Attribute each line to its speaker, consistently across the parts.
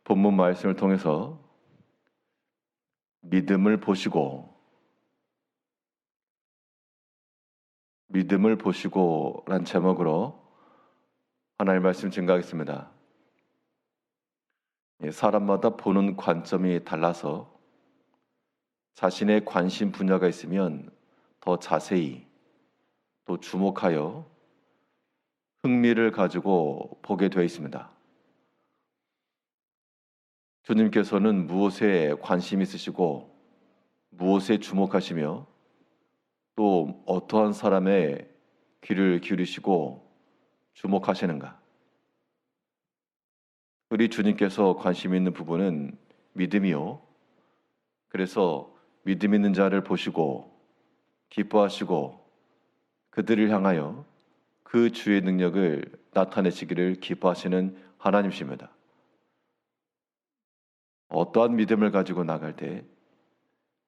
Speaker 1: 본문 말씀을 통해서 믿음을 보시고 란 제목으로 하나님의 말씀 증거하겠습니다. 사람마다 보는 관점이 달라서 자신의 관심 분야가 있으면 더 자세히 또 주목하여 흥미를 가지고 보게 되어 있습니다. 주님께서는 무엇에 관심 있으시고 무엇에 주목하시며 또 어떠한 사람의 귀를 기울이시고 주목하시는가? 우리 주님께서 관심 있는 부분은 믿음이요. 그래서 믿음 있는 자를 보시고 기뻐하시고 그들을 향하여 그 주의 능력을 나타내시기를 기뻐하시는 하나님이십니다. 어떠한 믿음을 가지고 나갈 때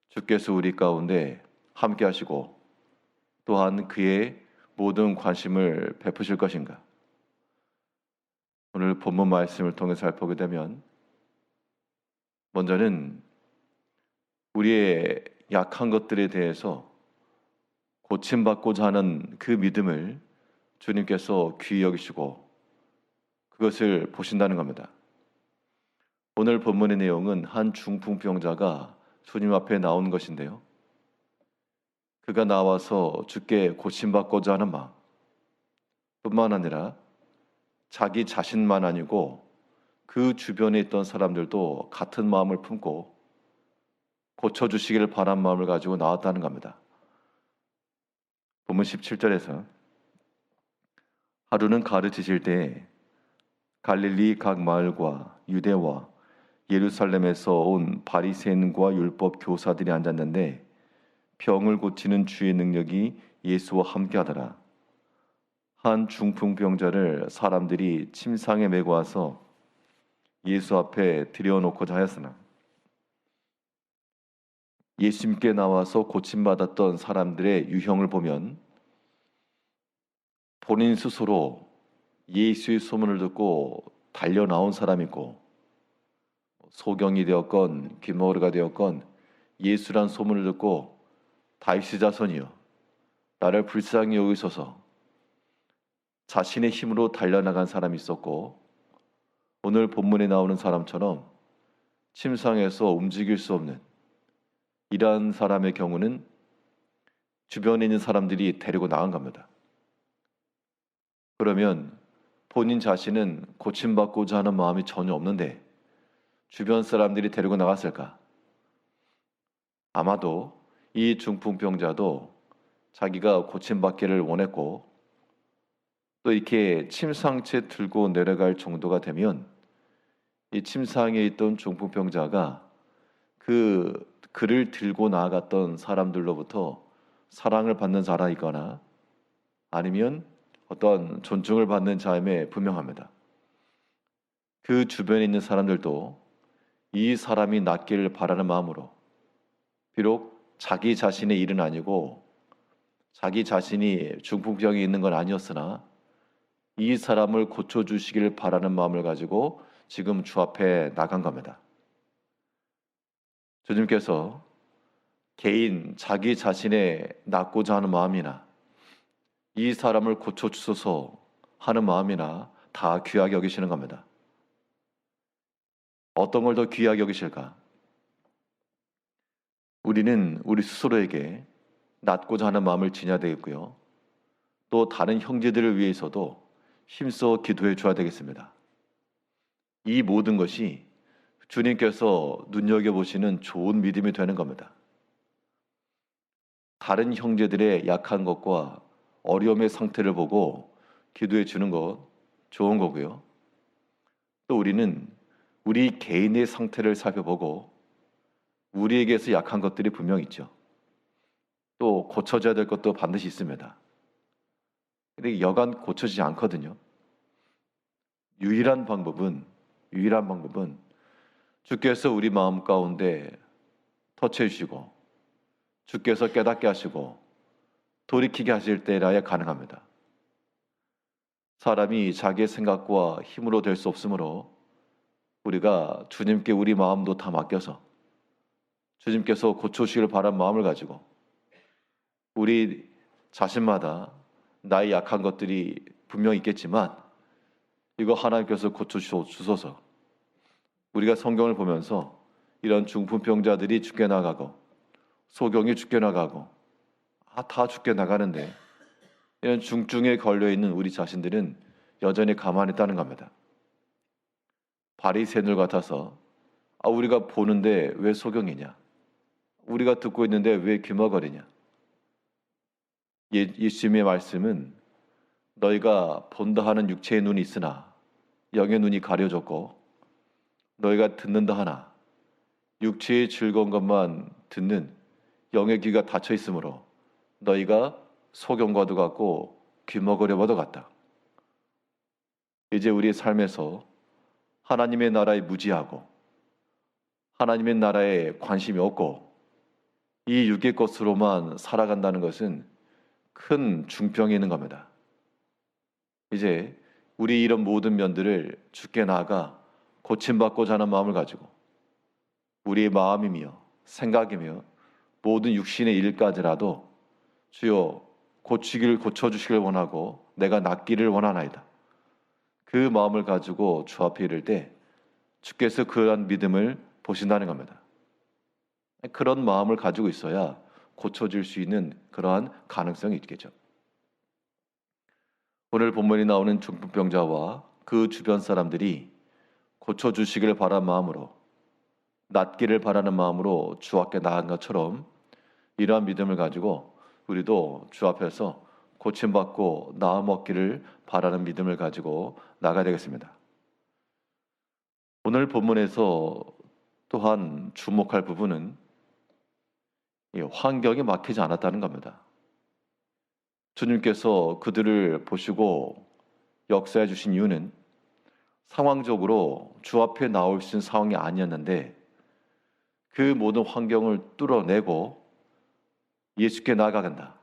Speaker 1: 주께서 우리 가운데 함께 하시고 또한 그의 모든 관심을 베푸실 것인가? 오늘 본문 말씀을 통해 살펴보게 되면 먼저는 우리의 약한 것들에 대해서 고침받고자 하는 그 믿음을 주님께서 귀히 여기시고 그것을 보신다는 겁니다. 오늘 본문의 내용은 한 중풍병자가 주님 앞에 나온 것인데요. 그가 나와서 주께 고침받고자 하는 마음 뿐만 아니라 자기 자신만 아니고 그 주변에 있던 사람들도 같은 마음을 품고 고쳐주시기를 바란 마음을 가지고 나왔다는 겁니다. 본문 17절에서 하루는 가르치실 때에 갈릴리 각 마을과 유대와 예루살렘에서 온 바리새인과 율법 교사들이 앉았는데 병을 고치는 주의 능력이 예수와 함께하더라. 한 중풍병자를 사람들이 침상에 메고 와서 예수 앞에 들여놓고자 하였으나 예수님께 나와서 고침받았던 사람들의 유형을 보면 본인 스스로 예수의 소문을 듣고 달려 나온 사람이 있고 소경이 되었건 귀머거리가 되었건 예수란 소문을 듣고 다윗의 자손이여 나를 불쌍히 여기소서 자신의 힘으로 달려나간 사람이 있었고 오늘 본문에 나오는 사람처럼 침상에서 움직일 수 없는 이러한 사람의 경우는 주변에 있는 사람들이 데리고 나간 겁니다. 그러면 본인 자신은 고침받고자 하는 마음이 전혀 없는데 주변 사람들이 데리고 나갔을까? 아마도 이 중풍병자도 자기가 고침받기를 원했고 또 이렇게 침상채 들고 내려갈 정도가 되면 이 침상에 있던 중풍병자가 그를 들고 나아갔던 사람들로부터 사랑을 받는 자라이거나 아니면 어떤 존중을 받는 자임에 분명합니다. 그 주변에 있는 사람들도 이 사람이 낫기를 바라는 마음으로 비록 자기 자신의 일은 아니고 자기 자신이 중풍병이 있는 건 아니었으나 이 사람을 고쳐주시기를 바라는 마음을 가지고 지금 주 앞에 나간 겁니다. 주님께서 개인 자기 자신의 낫고자 하는 마음이나 이 사람을 고쳐주소서 하는 마음이나 다 귀하게 여기시는 겁니다. 어떤 걸 더 귀하게 여기실까? 우리는 우리 스스로에게 낫고자 하는 마음을 지녀야 되겠고요. 또 다른 형제들을 위해서도 힘써 기도해 줘야 되겠습니다. 이 모든 것이 주님께서 눈여겨보시는 좋은 믿음이 되는 겁니다. 다른 형제들의 약한 것과 어려움의 상태를 보고 기도해 주는 것 좋은 거고요. 또 우리는 우리 개인의 상태를 살펴보고 우리에게서 약한 것들이 분명 있죠. 또 고쳐져야 될 것도 반드시 있습니다. 근데 여간 고쳐지지 않거든요. 유일한 방법은 주께서 우리 마음 가운데 터치해 주시고 주께서 깨닫게 하시고 돌이키게 하실 때라야 가능합니다. 사람이 자기의 생각과 힘으로 될 수 없으므로 우리가 주님께 우리 마음도 다 맡겨서 주님께서 고쳐주시길 바란 마음을 가지고 우리 자신마다 나의 약한 것들이 분명히 있겠지만 이거 하나님께서 고쳐주소서. 우리가 성경을 보면서 이런 중풍병자들이 죽게 나가고 소경이 죽게 나가고 다 죽게 나가는데 이런 중증에 걸려있는 우리 자신들은 여전히 가만히 있다는 겁니다. 바리새인들 같아서 우리가 보는데 왜 소경이냐? 우리가 듣고 있는데 왜 귀머거리냐? 예수님의 말씀은 너희가 본다 하는 육체의 눈이 있으나 영의 눈이 가려졌고 너희가 듣는다 하나 육체의 즐거운 것만 듣는 영의 귀가 닫혀 있으므로 너희가 소경과도 같고 귀머거려봐도 같다. 이제 우리의 삶에서 하나님의 나라에 무지하고 하나님의 나라에 관심이 없고 이 육의 것으로만 살아간다는 것은 큰 중병이 있는 겁니다. 이제 우리 이런 모든 면들을 주께 나아가 고침받고자 하는 마음을 가지고 우리의 마음이며 생각이며 모든 육신의 일까지라도 주여 고쳐주시길 원하고 내가 낫기를 원하나이다. 그 마음을 가지고 주 앞에 이를 때 주께서 그러한 믿음을 보신다는 겁니다. 그런 마음을 가지고 있어야 고쳐질 수 있는 그러한 가능성이 있겠죠. 오늘 본문이 나오는 중풍병자와 그 주변 사람들이 고쳐주시기를 바라는 마음으로 낫기를 바라는 마음으로 주 앞에 나아간 것처럼 이러한 믿음을 가지고 우리도 주 앞에서 고침받고 나음 얻기를 바라는 믿음을 가지고 나가야 되겠습니다. 오늘 본문에서 또한 주목할 부분은 환경이 막히지 않았다는 겁니다. 주님께서 그들을 보시고 역사해 주신 이유는 상황적으로 주 앞에 나올 수 있는 상황이 아니었는데 그 모든 환경을 뚫어내고 예수께 나아간다.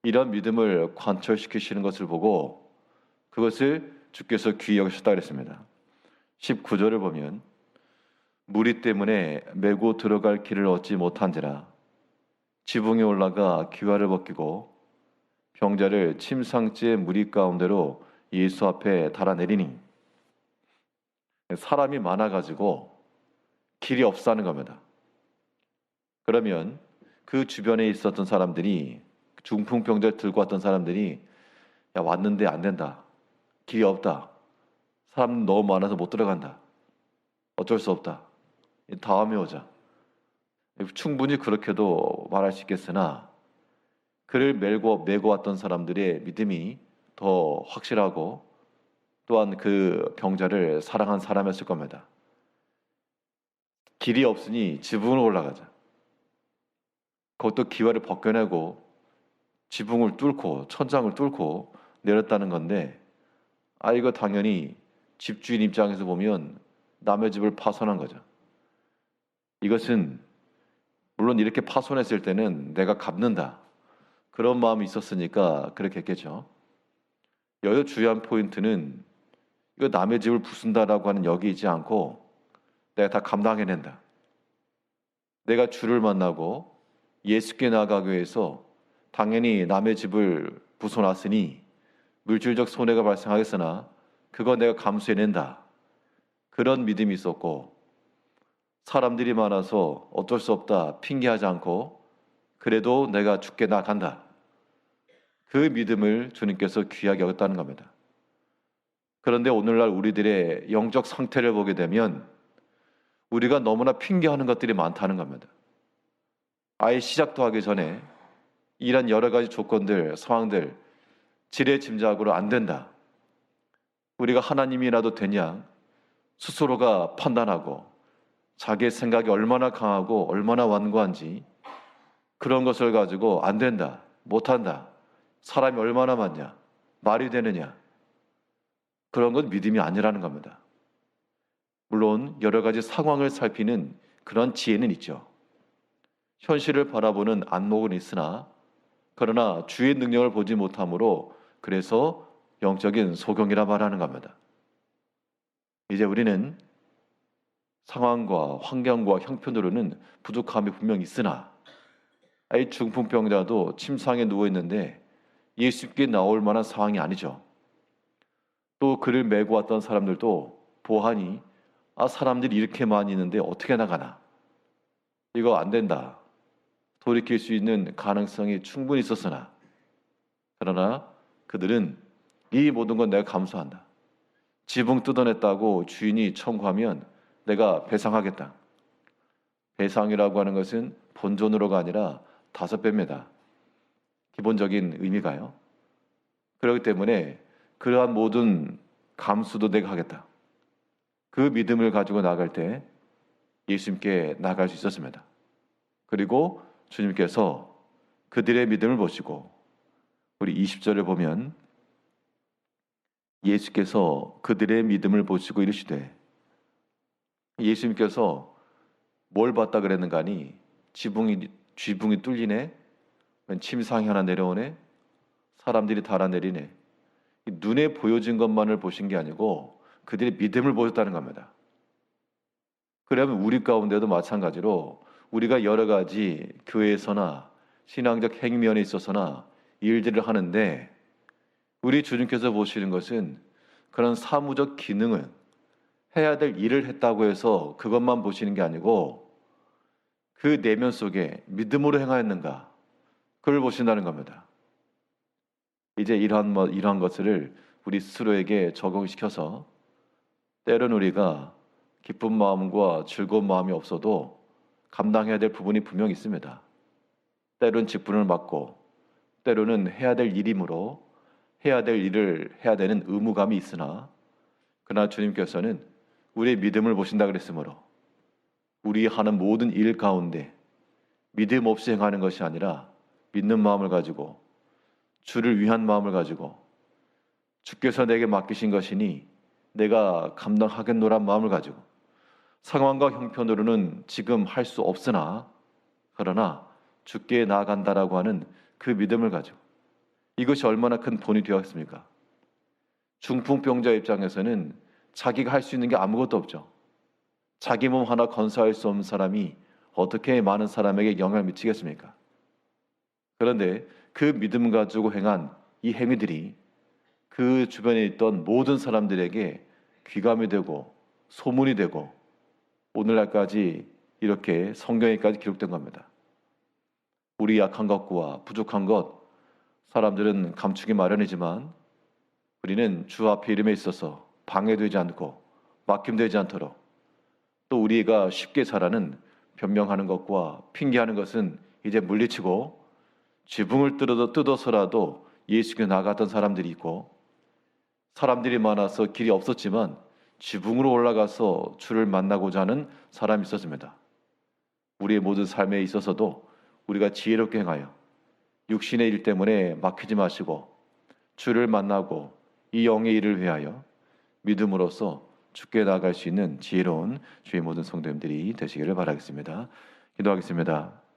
Speaker 1: 이런 믿음을 관철시키시는 것을 보고 그것을 주께서 귀히 여기셨다 그랬습니다. 19절을 보면 무리 때문에 메고 들어갈 길을 얻지 못한지라 지붕에 올라가 기와를 벗기고 병자를 침상지의 무리 가운데로 예수 앞에 달아내리니 사람이 많아가지고 길이 없다는 겁니다. 그러면 그 주변에 있었던 사람들이 중풍병자를 들고 왔던 사람들이 왔는데 안 된다. 길이 없다. 사람 너무 많아서 못 들어간다. 어쩔 수 없다. 다음에 오자. 충분히 그렇게도 말할 수 있겠으나 그를 메고 왔던 사람들의 믿음이 더 확실하고 또한 그 병자를 사랑한 사람이었을 겁니다. 길이 없으니 지붕으로 올라가자. 그것도 기와를 벗겨내고 지붕을 뚫고 천장을 뚫고 내렸다는 건데 이거 당연히 집주인 입장에서 보면 남의 집을 파손한 거죠. 이것은 물론 이렇게 파손했을 때는 내가 갚는다. 그런 마음이 있었으니까 그렇게 했겠죠. 여기서 중요한 포인트는 이거 남의 집을 부순다라고 하는 여기이지 않고 내가 다 감당해낸다. 내가 주를 만나고 예수께 나아가기 위해서 당연히 남의 집을 부숴놨으니 물질적 손해가 발생하겠으나 그거 내가 감수해낸다. 그런 믿음이 있었고 사람들이 많아서 어쩔 수 없다 핑계하지 않고 그래도 내가 주께 나아간다. 그 믿음을 주님께서 귀하게 여겼다는 겁니다. 그런데 오늘날 우리들의 영적 상태를 보게 되면 우리가 너무나 핑계하는 것들이 많다는 겁니다. 아예 시작도 하기 전에 이런 여러 가지 조건들, 상황들 지레짐작으로 안 된다. 우리가 하나님이라도 되냐 스스로가 판단하고 자기의 생각이 얼마나 강하고 얼마나 완고한지 그런 것을 가지고 안 된다, 못한다, 사람이 얼마나 많냐, 말이 되느냐 그런 건 믿음이 아니라는 겁니다. 물론 여러 가지 상황을 살피는 그런 지혜는 있죠. 현실을 바라보는 안목은 있으나 그러나 주의 능력을 보지 못함으로 그래서 영적인 소경이라 말하는 겁니다. 이제 우리는 상황과 환경과 형편으로는 부족함이 분명 있으나 이 중풍병자도 침상에 누워 있는데 예수께 나올 만한 상황이 아니죠. 또 그를 메고 왔던 사람들도 보아하니 사람들이 이렇게 많이 있는데 어떻게 나가나? 이거 안 된다. 돌이킬 수 있는 가능성이 충분히 있었으나 그러나 그들은 이 모든 건 내가 감수한다. 지붕 뜯어냈다고 주인이 청구하면 내가 배상하겠다. 배상이라고 하는 것은 본전으로가 아니라 5배입니다. 기본적인 의미가요. 그렇기 때문에 그러한 모든 감수도 내가 하겠다. 그 믿음을 가지고 나갈 때 예수님께 나갈 수 있었습니다. 그리고 주님께서 그들의 믿음을 보시고 우리 20절을 보면 예수께서 그들의 믿음을 보시고 이르시되 예수님께서 뭘 봤다 그랬는가 하니 쥐붕이 뚫리네, 침상이 하나 내려오네, 사람들이 달아내리네. 눈에 보여진 것만을 보신 게 아니고 그들의 믿음을 보였다는 겁니다. 그러면 우리 가운데도 마찬가지로 우리가 여러 가지 교회에서나 신앙적 행위면에 있어서나 일들을 하는데 우리 주님께서 보시는 것은 그런 사무적 기능은 해야 될 일을 했다고 해서 그것만 보시는 게 아니고 그 내면 속에 믿음으로 행하였는가 그걸 보신다는 겁니다. 이제 이러한 것을 우리 스스로에게 적용시켜서 때론 우리가 기쁜 마음과 즐거운 마음이 없어도 감당해야 될 부분이 분명히 있습니다. 때론 직분을 맡고 때로는 해야 될 일이므로 해야 될 일을 해야 되는 의무감이 있으나 그러나 주님께서는 우리의 믿음을 보신다 그랬으므로 우리 하는 모든 일 가운데 믿음 없이 행하는 것이 아니라 믿는 마음을 가지고 주를 위한 마음을 가지고 주께서 내게 맡기신 것이니 내가 감당하겠노란 마음을 가지고 상황과 형편으로는 지금 할 수 없으나 그러나 주께 나아간다라고 하는 그 믿음을 가지고 이것이 얼마나 큰 돈이 되었습니까? 중풍병자 입장에서는 자기가 할 수 있는 게 아무것도 없죠. 자기 몸 하나 건사할 수 없는 사람이 어떻게 많은 사람에게 영향을 미치겠습니까? 그런데 그 믿음 가지고 행한 이 행위들이 그 주변에 있던 모든 사람들에게 귀감이 되고 소문이 되고 오늘날까지 이렇게 성경에까지 기록된 겁니다. 우리 약한 것과 부족한 것 사람들은 감추기 마련이지만 우리는 주 앞에 이름에 있어서 방해되지 않고 막힘되지 않도록 또 우리가 쉽게 잘하는 변명하는 것과 핑계하는 것은 이제 물리치고 지붕을 뜯어서라도 예수께 나갔던 사람들이 있고 사람들이 많아서 길이 없었지만 지붕으로 올라가서 주를 만나고자 하는 사람이 있었습니다. 우리의 모든 삶에 있어서도 우리가 지혜롭게 행하여 육신의 일 때문에 막히지 마시고 주를 만나고 이 영의 일을 위하여 믿음으로써 주께 나아갈 수 있는 지혜로운 주의 모든 성도님들이 되시기를 바라겠습니다. 기도하겠습니다.